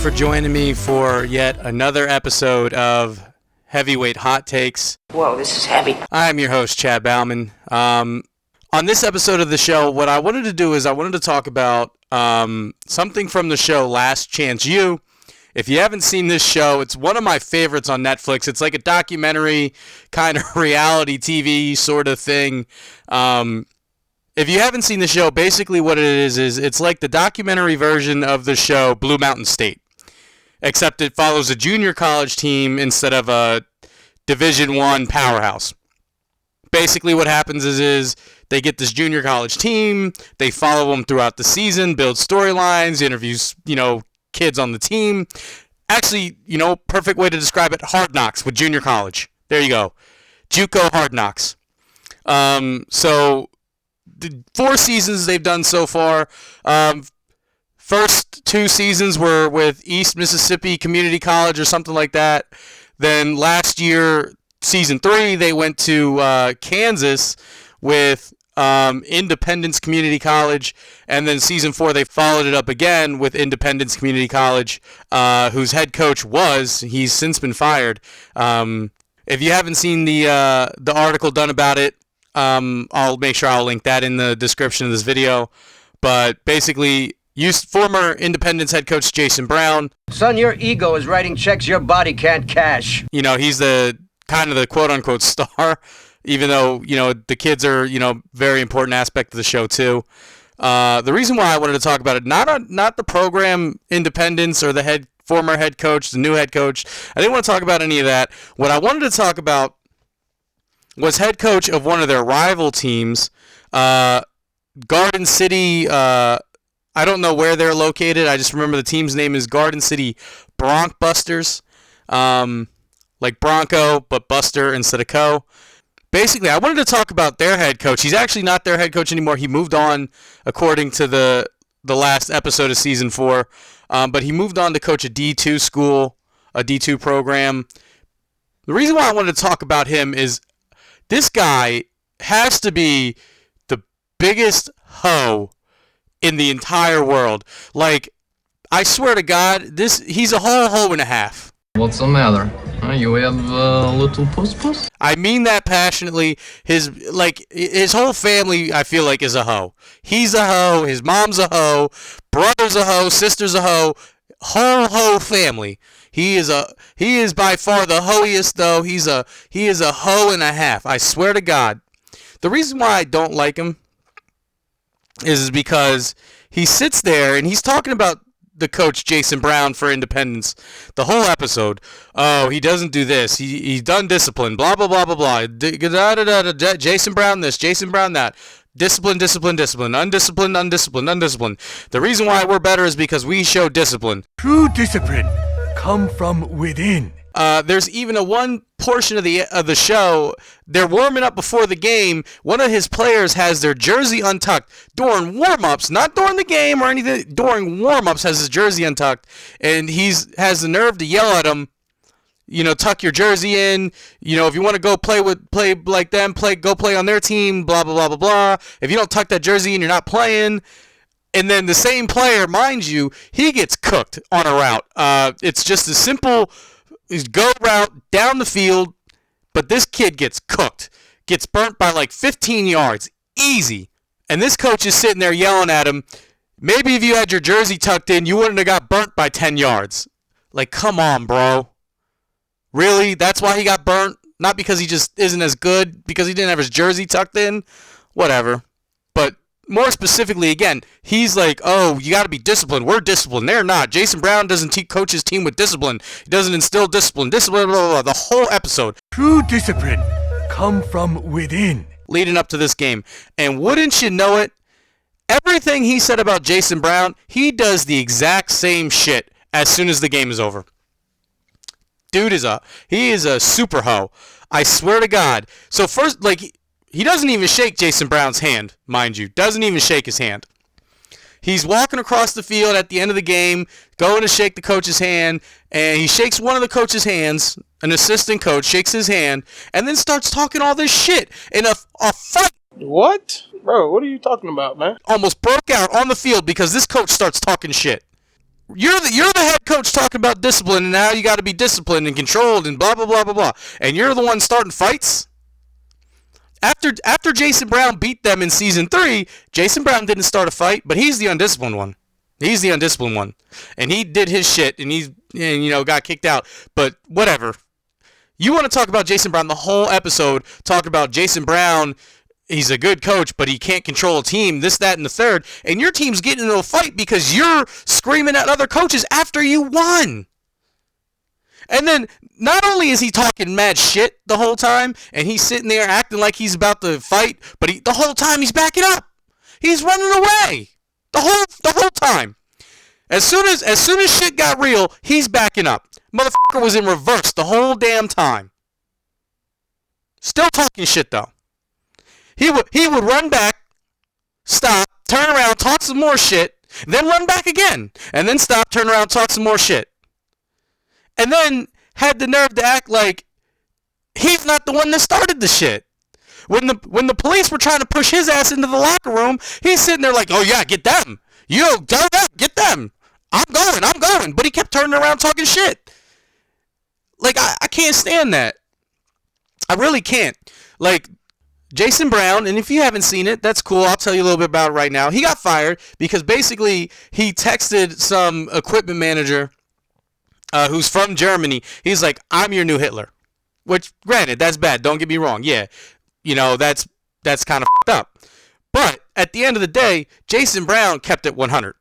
for joining me for yet another episode of Heavyweight Hot Takes. Whoa, this is heavy. I'm your host, Chad Bauman. On this episode of the show, what I wanted to do is I wanted to talk about something from the show Last Chance U. If you haven't seen this show, it's one of my favorites on Netflix. It's like a documentary, kind of reality TV sort of thing. If you haven't seen the show, basically what it is it's like the documentary version of the show Blue Mountain State, except it follows a junior college team instead of a Division I powerhouse. Basically what happens is they get this junior college team, they follow them throughout the season, build storylines, interviews, kids on the team. Actually, perfect way to describe it, Hard Knocks with junior college. There you go. JUCO Hard Knocks. So the 4 seasons they've done so far. First 2 seasons were with East Mississippi Community College or something like that. Then last year, season 3, they went to Kansas with Independence Community College, and then season 4 they followed it up again with Independence Community College, whose head coach he's since been fired. If you haven't seen the article done about it, I'll make sure I'll link that in the description of this video. But basically, former Independence head coach Jason Brown. Son, your ego is writing checks your body can't cash. He's the kind of the quote-unquote star, even though, the kids are, very important aspect of the show too. The reason why I wanted to talk about it, not the program Independence or the former head coach, the new head coach. I didn't want to talk about any of that. What I wanted to talk about was head coach of one of their rival teams, Garden City. I don't know where they're located. I just remember the team's name is Garden City Broncbusters. Like Bronco, but Buster instead of Co. Basically, I wanted to talk about their head coach. He's actually not their head coach anymore. He moved on, according to the last episode of season 4. But he moved on to coach a D2 school, a D2 program. The reason why I wanted to talk about him is this guy has to be the biggest hoe in the entire world. Like, I swear to God, he's a whole hoe and a half. What's the matter? You have a little puss? I mean that passionately. His whole family, I feel like, is a hoe. He's a hoe. His mom's a hoe. Brother's a hoe. Sister's a hoe. Whole hoe family. He is by far the hoiest, though. He is a hoe and a half. I swear to God. The reason why I don't like him is because he sits there and he's talking about the coach Jason Brown for Independence the whole episode. Oh, he doesn't do this. He's done discipline. Blah blah blah blah blah. Jason Brown this. Jason Brown that. Discipline. Undisciplined. The reason why we're better is because we show discipline. True discipline come from within. There's even one portion of the show. They're warming up before the game. One of his players has their jersey untucked during warm-ups, not during the game or anything. During warm-ups, has his jersey untucked, and has the nerve to yell at him. Tuck your jersey in. If you want to go play like them, go play on their team. Blah blah blah blah blah. If you don't tuck that jersey in, you're not playing. And then the same player, mind you, he gets cooked on a route. It's just a simple go route down the field, but this kid gets cooked. Gets burnt by like 15 yards. Easy. And this coach is sitting there yelling at him, maybe if you had your jersey tucked in, you wouldn't have got burnt by 10 yards. Like, come on, bro. Really? That's why he got burnt? Not because he just isn't as good? Because he didn't have his jersey tucked in? Whatever. But more specifically, again, he's like, oh, you got to be disciplined. We're disciplined. They're not. Jason Brown doesn't coach his team with discipline. He doesn't instill discipline. Discipline, blah, blah, blah. The whole episode. True discipline come from within. Leading up to this game. And wouldn't you know it, everything he said about Jason Brown, he does the exact same shit as soon as the game is over. Dude is a super hoe. I swear to God. So first, he doesn't even shake Jason Brown's hand, mind you. Doesn't even shake his hand. He's walking across the field at the end of the game, going to shake the coach's hand, and he shakes one of the coach's hands, an assistant coach, shakes his hand, and then starts talking all this shit in a fight. What? Bro, what are you talking about, man? Almost broke out on the field because this coach starts talking shit. You're the head coach talking about discipline and how you got to be disciplined and controlled and blah blah blah blah blah. And you're the one starting fights. After Jason Brown beat them in season 3, Jason Brown didn't start a fight, but he's the undisciplined one. He's the undisciplined one, and he did his shit, and got kicked out. But whatever. You want to talk about Jason Brown the whole episode? Talk about Jason Brown. He's a good coach, but he can't control a team, this, that, and the third. And your team's getting into a fight because you're screaming at other coaches after you won. And then not only is he talking mad shit the whole time, and he's sitting there acting like he's about to fight, but the whole time he's backing up. He's running away. The whole time. As soon as shit got real, he's backing up. Motherfucker was in reverse the whole damn time. Still talking shit though. He would run back, stop, turn around, talk some more shit, then run back again, and then stop, turn around, talk some more shit. And then had the nerve to act like he's not the one that started the shit. When the police were trying to push his ass into the locker room, he's sitting there like, oh yeah, get them. Get them. I'm going. But he kept turning around talking shit. Like, I can't stand that. I really can't. Like, Jason Brown, and if you haven't seen it, that's cool. I'll tell you a little bit about it right now. He got fired because basically he texted some equipment manager who's from Germany. He's like, I'm your new Hitler. Which, granted, that's bad. Don't get me wrong. Yeah, that's kind of fucked up. But at the end of the day, Jason Brown kept it 100.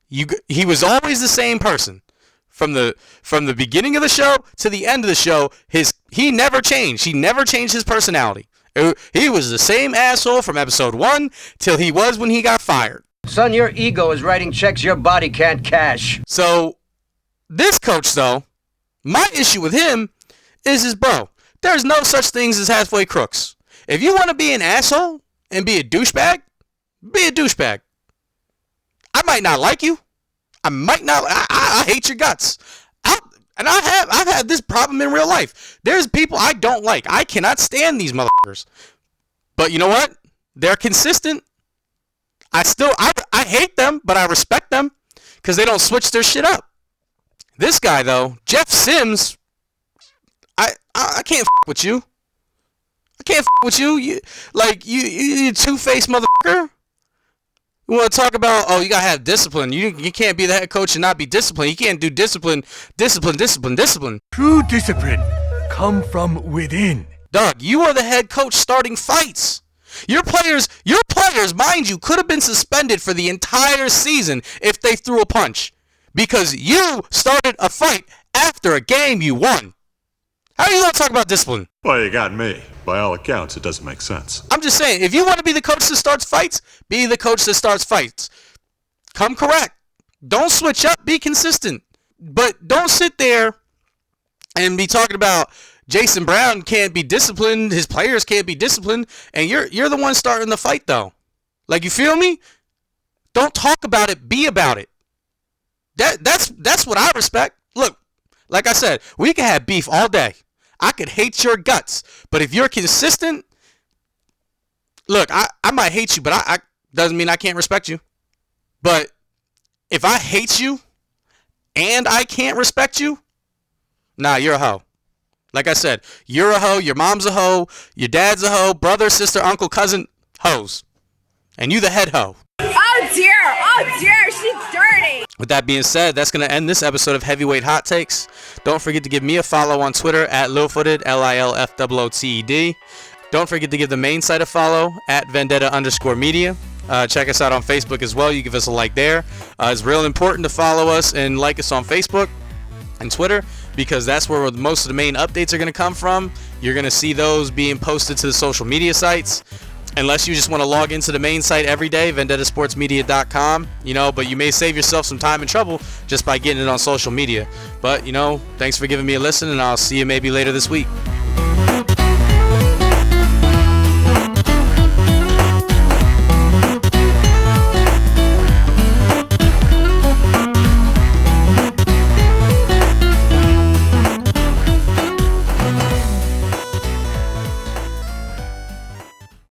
He was always the same person. From the beginning of the show to the end of the show, he never changed. He never changed his personality. He was the same asshole from episode 1 till he was when he got fired. Son, your ego is writing checks your body can't cash. So, this coach, though, my issue with him is bro, there's no such things as halfway crooks. If you want to be an asshole and be a douchebag, be a douchebag. I might not like you. I hate your guts. I've had this problem in real life. There's people I don't like. I cannot stand these motherfuckers. But you know what? They're consistent. I hate them, but I respect them because they don't switch their shit up. This guy though, Jeff Sims, I can't f with you. I can't f with you. You two-faced motherfucker. You want to talk about, you got to have discipline. You can't be the head coach and not be disciplined. You can't do discipline. True discipline come from within. Doug, you are the head coach starting fights. Your players, mind you, could have been suspended for the entire season if they threw a punch. Because you started a fight after a game you won. How are you going to talk about discipline? Well, you got me. By all accounts, it doesn't make sense. I'm just saying, if you want to be the coach that starts fights, be the coach that starts fights. Come correct. Don't switch up. Be consistent. But don't sit there and be talking about Jason Brown can't be disciplined, his players can't be disciplined, and you're the one starting the fight, though. Like, you feel me? Don't talk about it. Be about it. That's what I respect. Look, like I said, we can have beef all day. I could hate your guts, but if you're consistent, look, I might hate you, but I doesn't mean I can't respect you. But if I hate you and I can't respect you, nah, you're a hoe. Like I said, you're a hoe, your mom's a hoe, your dad's a hoe, brother, sister, uncle, cousin, hoes. And you the head hoe. Oh dear, she's dirty. With that being said, that's going to end this episode of Heavyweight Hot Takes. Don't forget to give me a follow on Twitter at Lilfooted, LILFOOTED. Don't forget to give the main site a follow at Vendetta_media. Check us out on Facebook as well. You give us a like there. It's real important to follow us and like us on Facebook and Twitter because that's where most of the main updates are going to come from. You're going to see those being posted to the social media sites. Unless you just want to log into the main site every day, vendettasportsmedia.com, but you may save yourself some time and trouble just by getting it on social media. But, thanks for giving me a listen, and I'll see you maybe later this week.